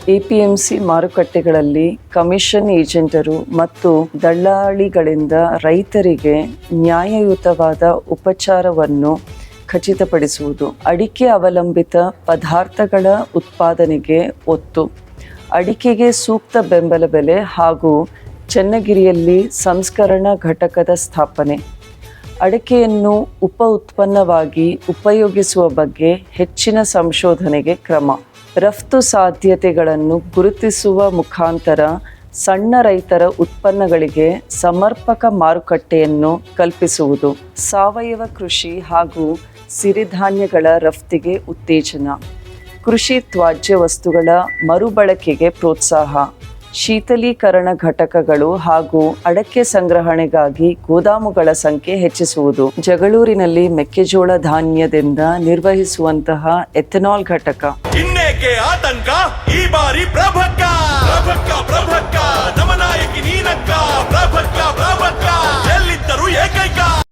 APMC ಮಾರುಕಟ್ಟೆಗಳಲ್ಲಿ commission ಏಜೆಂಟರು ಮತ್ತು ದಳ್ಳಾಳಿಗಳಿಂದ ರೈತರಿಗೆ ನ್ಯಾಯಯುತವಾದ ಉಪಚಾರವನ್ನು ಖಚಿತಪಡಿಸುವುದು. ಅಡಿಕೆ ಅವಲಂಬಿತ ಪದಾರ್ಥಗಳ ಉತ್ಪಾದನೆಗೆ ಒತ್ತು. ಅಡಿಕೆಗೆ ಸೂಕ್ತ ಬೆಂಬಲ ಬೆಲೆ ಹಾಗೂ ಚನ್ನಗಿರಿಯಲ್ಲಿ ಸಂಸ್ಕರಣಾ ಘಟಕದ ಸ್ಥಾಪನೆ. ಅಡಿಕೆಯನ್ನು ಉಪ ಉತ್ಪನ್ನವಾಗಿ ಉಪಯೋಗಿಸುವ ಬಗ್ಗೆ ಹೆಚ್ಚಿನ ಸಂಶೋಧನೆಗೆ ಕ್ರಮ. ರಫ್ತು ಸಾಧ್ಯತೆಗಳನ್ನು ಗುರುತಿಸುವ ಮುಖಾಂತರ ಸಣ್ಣ ರೈತರ ಉತ್ಪನ್ನಗಳಿಗೆ ಸಮರ್ಪಕ ಮಾರುಕಟ್ಟೆಯನ್ನು ಕಲ್ಪಿಸುವುದು. ಸಾವಯವ ಕೃಷಿ ಹಾಗೂ ಸಿರಿಧಾನ್ಯಗಳ ರಫ್ತಿಗೆ ಉತ್ತೇಜನ. ಕೃಷಿ ತ್ಯಾಜ್ಯ ವಸ್ತುಗಳ ಮರುಬಳಕೆಗೆ ಪ್ರೋತ್ಸಾಹ. ಶೀತಲೀಕರಣ ಘಟಕಗಳು ಹಾಗೂ ಅಡಕೆ ಸಂಗ್ರಹಣೆಗಾಗಿ ಗೋದಾಮುಗಳ ಸಂಖ್ಯೆ ಹೆಚ್ಚಿಸುವುದು. ಜಗಳೂರಿನಲ್ಲಿ ಮೆಕ್ಕೆಜೋಳ ಧಾನ್ಯದಿಂದ ನಿರ್ವಹಿಸುವಂತಹ ಎಥೆನಾಲ್ ಘಟಕ. ಇನ್ನೇಕೆ ಆತಂಕ, ಈ ಬಾರಿ ಪ್ರಭಕ್ಕ